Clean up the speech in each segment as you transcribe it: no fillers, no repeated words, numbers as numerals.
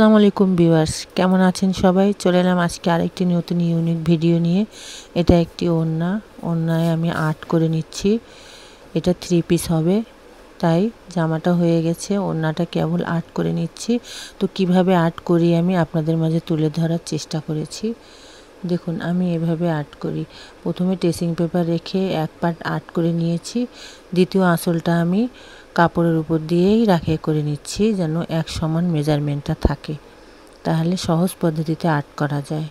আসসালামু আলাইকুম ভিউয়ার্স, কেমন আছেন সবাই? চলে এলাম আজকে আরেকটি নতুন ইউনিক ভিডিও নিয়ে। এটা একটি ওড়নায় আমি আর্ট করে নিচ্ছি। এটা 3 পিস হবে, তাই জামাটা হয়ে গেছে, ওড়নাটা কেবল আর্ট করে নিচ্ছি। তো কিভাবে আর্ট করি আমি আপনাদের মাঝে তুলে ধরার চেষ্টা করেছি। দেখুন আমি এভাবে আর্ট করি। প্রথমে ট্রেসিং পেপার রেখে এক পার্ট আর্ট করে নিয়েছি। দ্বিতীয় আঁচলটা আমি কাপড়ের উপর দিয়েই রাখে করে নিচ্ছি, যেন এক সমান মেজারমেন্টটা থাকে, তাহলে সহজ পদ্ধতিতে আর্ট করা যায়।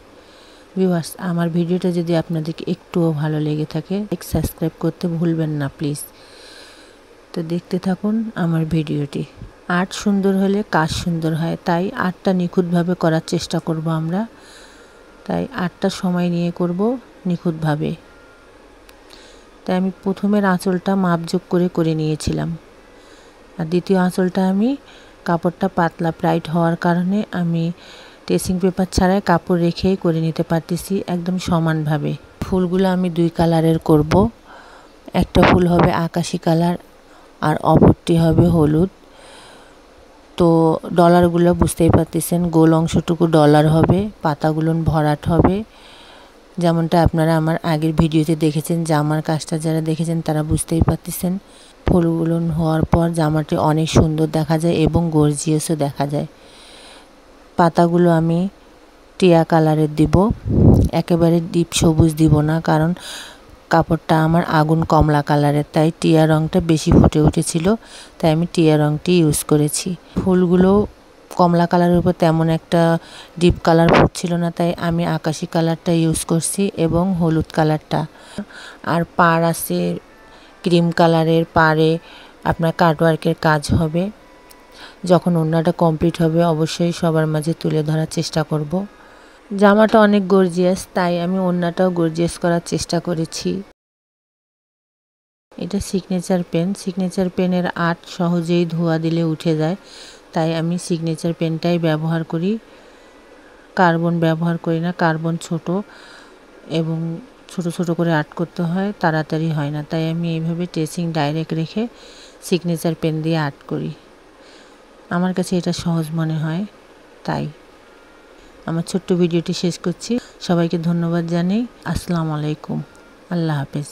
ভিউয়ার্স, আমার ভিডিওটা যদি আপনাদেরকে একটুও ভালো লেগে থাকে, সাবস্ক্রাইব করতে ভুলবেন না প্লিজ। তো দেখতে থাকুন আমার ভিডিওটি। আর্ট সুন্দর হলে কাজ সুন্দর হয়, তাই আর্টটা নিখুঁতভাবে করার চেষ্টা করব আমরা। তাই আর্টটা সময় নিয়ে করব নিখুঁতভাবে। তাই আমি প্রথমের আঁচলটা মাপযোগ করে নিয়েছিলাম, আর দ্বিতীয় আঁচলটা আমি কাপড়টা পাতলা ব্রাইট হওয়ার কারণে আমি ট্রেসিং পেপার ছাড়াই কাপড় রেখেই করে নিতে পারতেছি একদম সমানভাবে। ফুলগুলো আমি 2 কালারের করব। একটা ফুল হবে আকাশি কালার আর অপরটি হবে হলুদ। তো ডলারগুলো বুঝতেই পারতেছেন, গোল অংশটুকু ডলার হবে, পাতাগুলো ভরাট হবে। যেমনটা আপনারা আমার আগের ভিডিওতে দেখেছেন, জামার কাজটা যারা দেখেছেন তারা বুঝতেই পারতেছেন। ফুলগুলো হওয়ার পর জামাটি অনেক সুন্দর দেখা যায় এবং গর্জিয়াসও দেখা যায়। পাতাগুলো আমি টিয়া কালারের দিব, একেবারে ডিপ সবুজ দিব না, কারণ কাপড়টা আমার আগুন কমলা কালারের, তাই টিয়া রঙটা বেশি ফুটে উঠেছিল, তাই আমি টিয়া রঙটি ইউজ করেছি। ফুলগুলো কমলা কালারের উপর তেমন একটা ডিপ কালার ফুটছিল না, তাই আমি আকাশি কালারটা ইউজ করছি এবং হলুদ কালারটা। আর পাড় আছে ক্রিম কালারের, পাড়ে আপনার কাটওয়ার্কের কাজ হবে। যখন ওড়নাটা কমপ্লিট হবে অবশ্যই সবার মাঝে তুলে ধরার চেষ্টা করব। জামাটা অনেক গর্জিয়াস, তাই আমি ওড়নাটাও গর্জিয়াস করার চেষ্টা করেছি। এটা সিগনেচার পেনের আর্ট সহজেই ধোয়া দিলে উঠে যায়, তাই আমি সিগনেচার পেনটাই ব্যবহার করি। কার্বন ব্যবহার করি না, কার্বন ছোট এবং ছোট করে আর্ট করতে হয়, তাড়াতাড়ি হয় না, তাই আমি এইভাবে ট্রেসিং ডাইরেক্ট রেখে সিগনেচার পেন দিয়ে আর্ট করি। আমার কাছে এটা সহজ মনে হয়, তাই আমার ছোট্ট ভিডিওটি শেষ করছি। সবাইকে ধন্যবাদ জানাই। আসসালামু আলাইকুম, আল্লাহ হাফেজ।